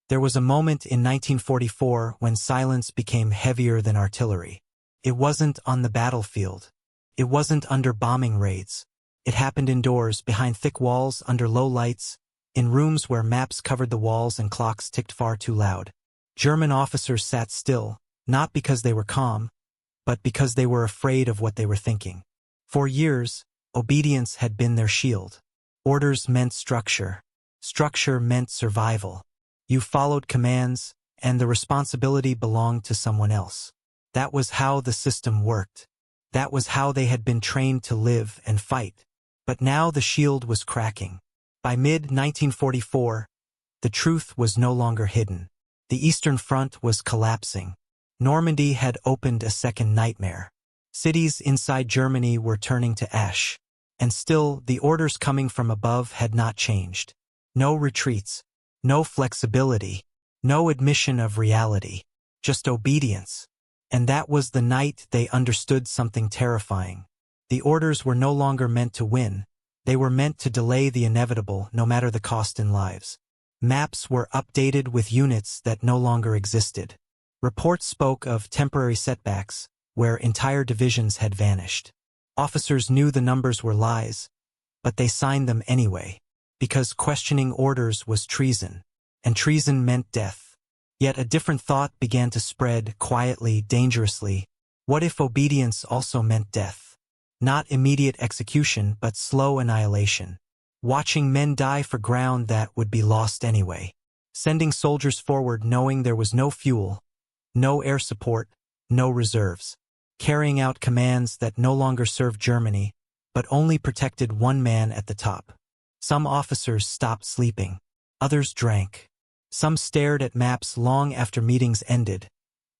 There was a moment in 1944 when silence became heavier than artillery. It wasn't on the battlefield. It wasn't under bombing raids. It happened indoors, behind thick walls, under low lights, in rooms where maps covered the walls and clocks ticked far too loud. German officers sat still, not because they were calm, but because they were afraid of what they were thinking. For years, obedience had been their shield. Orders meant structure. Structure meant survival. You followed commands, and the responsibility belonged to someone else. That was how the system worked. That was how they had been trained to live and fight. But now the shield was cracking. By mid-1944, the truth was no longer hidden. The Eastern Front was collapsing. Normandy had opened a second nightmare. Cities inside Germany were turning to ash. And still, the orders coming from above had not changed. No retreats, no flexibility, no admission of reality, just obedience. And that was the night they understood something terrifying. The orders were no longer meant to win. They were meant to delay the inevitable, no matter the cost in lives. Maps were updated with units that no longer existed. Reports spoke of temporary setbacks, where entire divisions had vanished. Officers knew the numbers were lies, but they signed them anyway, because questioning orders was treason, and treason meant death. Yet a different thought began to spread, quietly, dangerously. What if obedience also meant death? Not immediate execution, but slow annihilation. Watching men die for ground that would be lost anyway. Sending soldiers forward knowing there was no fuel, no air support, no reserves. Carrying out commands that no longer served Germany, but only protected one man at the top. Some officers stopped sleeping. Others drank. Some stared at maps long after meetings ended,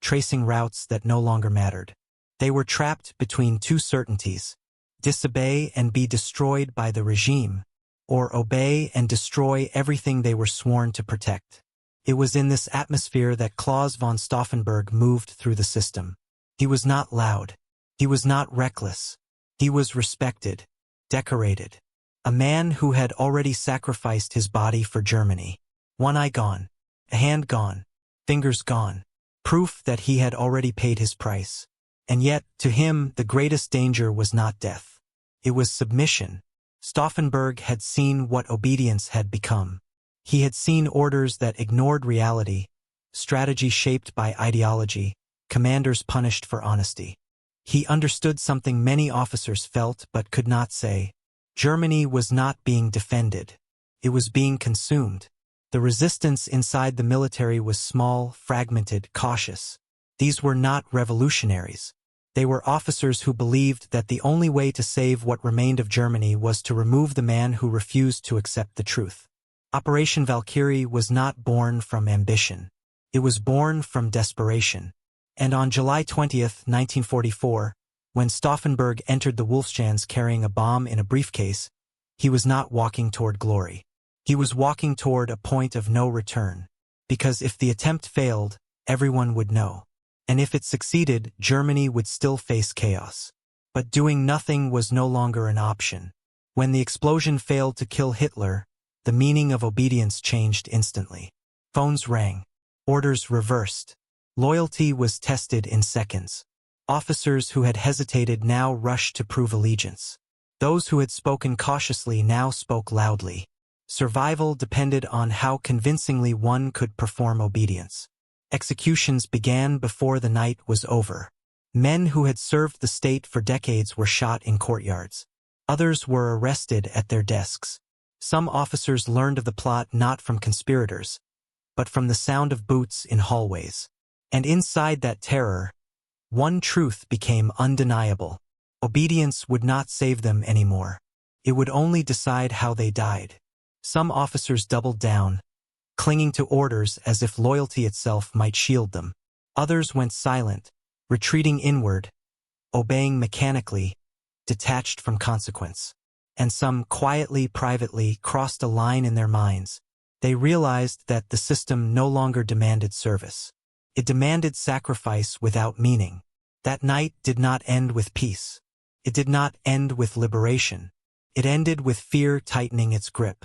tracing routes that no longer mattered. They were trapped between two certainties: disobey and be destroyed by the regime, or obey and destroy everything they were sworn to protect. It was in this atmosphere that Claus von Stauffenberg moved through the system. He was not loud. He was not reckless. He was respected, decorated. A man who had already sacrificed his body for Germany. One eye gone, a hand gone, fingers gone. Proof that he had already paid his price. And yet, to him, the greatest danger was not death. It was submission. Stauffenberg had seen what obedience had become. He had seen orders that ignored reality, strategy shaped by ideology, commanders punished for honesty. He understood something many officers felt but could not say. Germany was not being defended. It was being consumed. The resistance inside the military was small, fragmented, cautious. These were not revolutionaries. They were officers who believed that the only way to save what remained of Germany was to remove the man who refused to accept the truth. Operation Valkyrie was not born from ambition. It was born from desperation. And on July 20th, 1944, when Stauffenberg entered the Wolfschanz carrying a bomb in a briefcase, he was not walking toward glory. He was walking toward a point of no return. Because if the attempt failed, everyone would know. And if it succeeded, Germany would still face chaos. But doing nothing was no longer an option. When the explosion failed to kill Hitler, the meaning of obedience changed instantly. Phones rang. Orders reversed. Loyalty was tested in seconds. Officers who had hesitated now rushed to prove allegiance. Those who had spoken cautiously now spoke loudly. Survival depended on how convincingly one could perform obedience. Executions began before the night was over. Men who had served the state for decades were shot in courtyards. Others were arrested at their desks. Some officers learned of the plot not from conspirators, but from the sound of boots in hallways. And inside that terror, one truth became undeniable. Obedience would not save them anymore. It would only decide how they died. Some officers doubled down, clinging to orders as if loyalty itself might shield them. Others went silent, retreating inward, obeying mechanically, detached from consequence. And some quietly, privately, crossed a line in their minds. They realized that the system no longer demanded service. It demanded sacrifice without meaning. That night did not end with peace. It did not end with liberation. It ended with fear tightening its grip.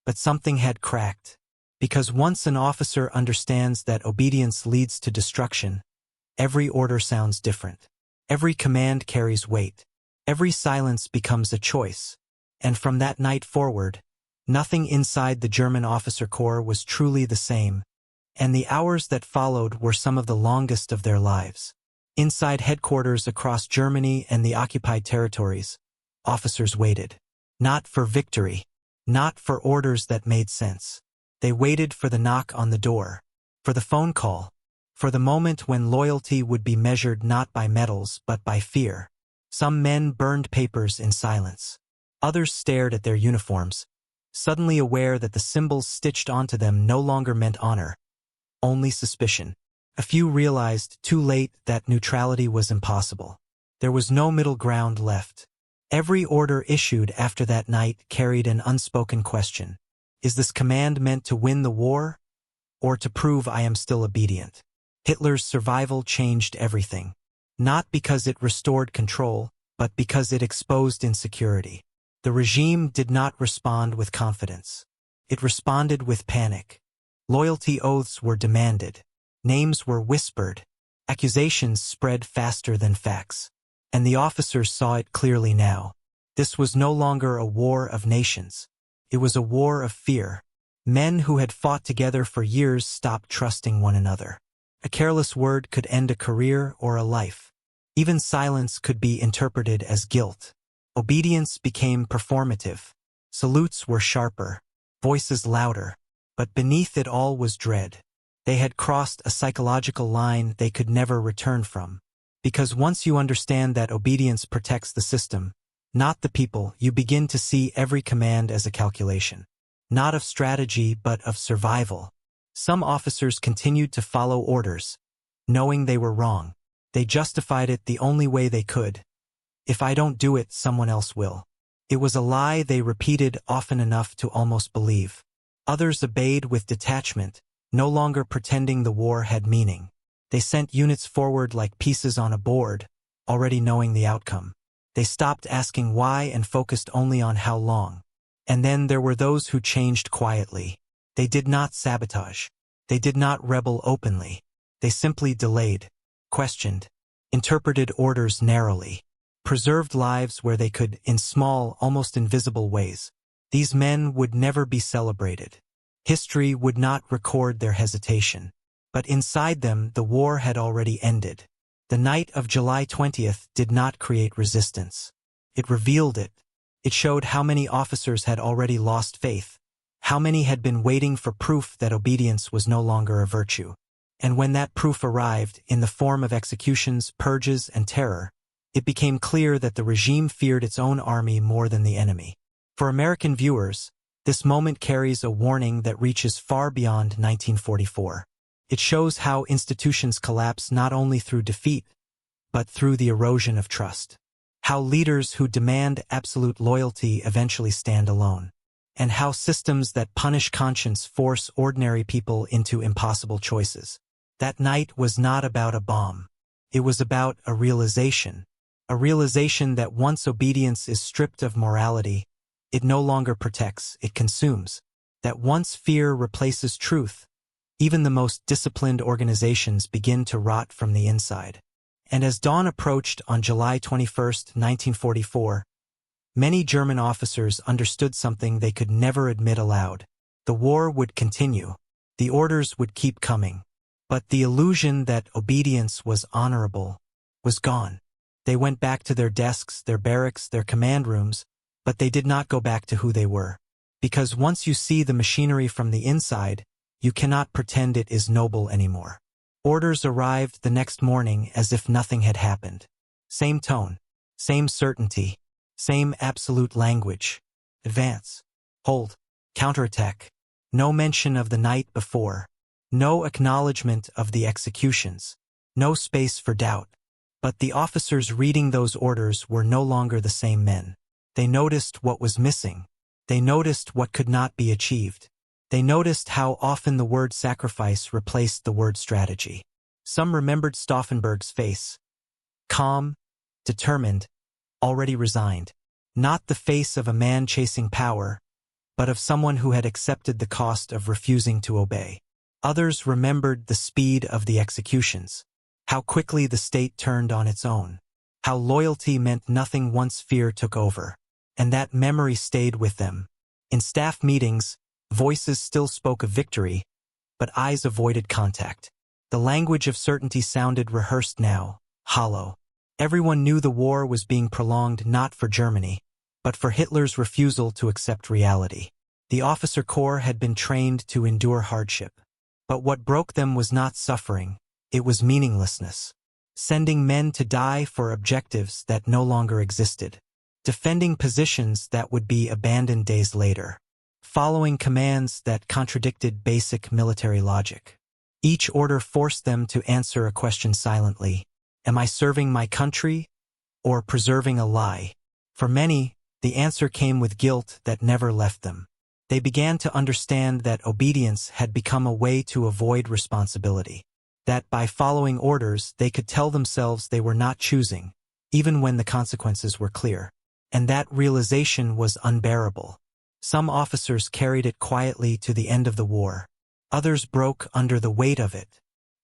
But something had cracked. Because once an officer understands that obedience leads to destruction, every order sounds different. Every command carries weight. Every silence becomes a choice. And from that night forward, nothing inside the German officer corps was truly the same, and the hours that followed were some of the longest of their lives. Inside headquarters across Germany and the occupied territories, officers waited. Not for victory, not for orders that made sense. They waited for the knock on the door, for the phone call, for the moment when loyalty would be measured not by medals but by fear. Some men burned papers in silence. Others stared at their uniforms, suddenly aware that the symbols stitched onto them no longer meant honor, only suspicion. A few realized too late that neutrality was impossible. There was no middle ground left. Every order issued after that night carried an unspoken question. Is this command meant to win the war, or to prove I am still obedient? Hitler's survival changed everything. Not because it restored control, but because it exposed insecurity. The regime did not respond with confidence. It responded with panic. Loyalty oaths were demanded. Names were whispered. Accusations spread faster than facts. And the officers saw it clearly now. This was no longer a war of nations. It was a war of fear. Men who had fought together for years stopped trusting one another. A careless word could end a career or a life. Even silence could be interpreted as guilt. Obedience became performative. Salutes were sharper, voices louder, but beneath it all was dread. They had crossed a psychological line they could never return from. Because once you understand that obedience protects the system, not the people, you begin to see every command as a calculation. Not of strategy, but of survival. Some officers continued to follow orders, knowing they were wrong. They justified it the only way they could. If I don't do it, someone else will. It was a lie they repeated often enough to almost believe. Others obeyed with detachment, no longer pretending the war had meaning. They sent units forward like pieces on a board, already knowing the outcome. They stopped asking why and focused only on how long. And then there were those who changed quietly. They did not sabotage. They did not rebel openly. They simply delayed, questioned, interpreted orders narrowly, preserved lives where they could in small, almost invisible ways. These men would never be celebrated. History would not record their hesitation. But inside them, the war had already ended. The night of July 20th did not create resistance. It revealed it. It showed how many officers had already lost faith, how many had been waiting for proof that obedience was no longer a virtue. And when that proof arrived, in the form of executions, purges, and terror, it became clear that the regime feared its own army more than the enemy. For American viewers, this moment carries a warning that reaches far beyond 1944. It shows how institutions collapse not only through defeat, but through the erosion of trust. How leaders who demand absolute loyalty eventually stand alone. And how systems that punish conscience force ordinary people into impossible choices. That night was not about a bomb. It was about a realization. A realization that once obedience is stripped of morality, it no longer protects, it consumes. That once fear replaces truth, even the most disciplined organizations begin to rot from the inside. And as dawn approached on July 21, 1944, many German officers understood something they could never admit aloud. The war would continue. The orders would keep coming. But the illusion that obedience was honorable was gone. They went back to their desks, their barracks, their command rooms, but they did not go back to who they were. Because once you see the machinery from the inside, you cannot pretend it is noble anymore. Orders arrived the next morning as if nothing had happened. Same tone, same certainty, same absolute language. Advance. Hold. Counterattack. No mention of the night before. No acknowledgement of the executions. No space for doubt. But the officers reading those orders were no longer the same men. They noticed what was missing. They noticed what could not be achieved. They noticed how often the word sacrifice replaced the word strategy. Some remembered Stauffenberg's face. Calm, determined, already resigned. Not the face of a man chasing power, but of someone who had accepted the cost of refusing to obey. Others remembered the speed of the executions, how quickly the state turned on its own, how loyalty meant nothing once fear took over, and that memory stayed with them. In staff meetings, voices still spoke of victory, but eyes avoided contact. The language of certainty sounded rehearsed now, hollow. Everyone knew the war was being prolonged not for Germany, but for Hitler's refusal to accept reality. The officer corps had been trained to endure hardship. But what broke them was not suffering, it was meaninglessness. Sending men to die for objectives that no longer existed. Defending positions that would be abandoned days later. Following commands that contradicted basic military logic. Each order forced them to answer a question silently. Am I serving my country or preserving a lie? For many, the answer came with guilt that never left them. They began to understand that obedience had become a way to avoid responsibility. That by following orders they could tell themselves they were not choosing, even when the consequences were clear. And that realization was unbearable. Some officers carried it quietly to the end of the war. Others broke under the weight of it.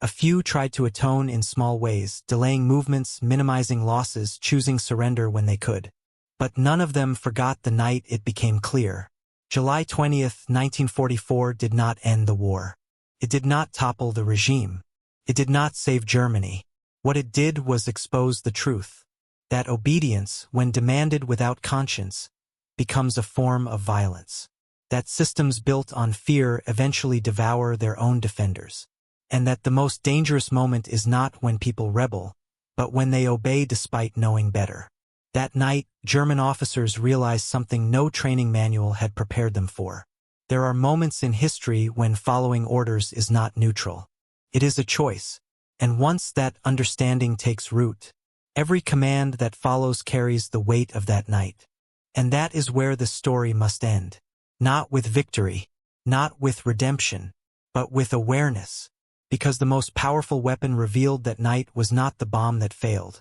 A few tried to atone in small ways, delaying movements, minimizing losses, choosing surrender when they could. But none of them forgot the night it became clear. July 20th, 1944 did not end the war. It did not topple the regime. It did not save Germany. What it did was expose the truth. That obedience, when demanded without conscience, becomes a form of violence. That systems built on fear eventually devour their own defenders. And that the most dangerous moment is not when people rebel, but when they obey despite knowing better. That night, German officers realized something no training manual had prepared them for. There are moments in history when following orders is not neutral. It is a choice, and once that understanding takes root, every command that follows carries the weight of that night. And that is where the story must end. Not with victory, not with redemption, but with awareness. Because the most powerful weapon revealed that night was not the bomb that failed.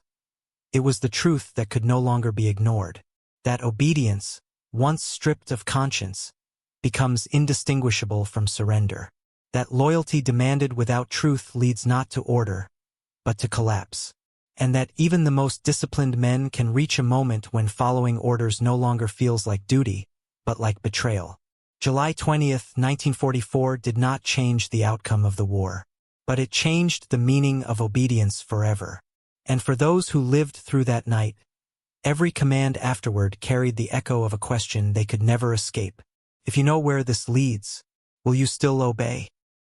It was the truth that could no longer be ignored. That obedience, once stripped of conscience, becomes indistinguishable from surrender. That loyalty demanded without truth leads not to order, but to collapse. And that even the most disciplined men can reach a moment when following orders no longer feels like duty, but like betrayal. July 20th, 1944 did not change the outcome of the war, but it changed the meaning of obedience forever. And for those who lived through that night, every command afterward carried the echo of a question they could never escape. If you know where this leads, will you still obey?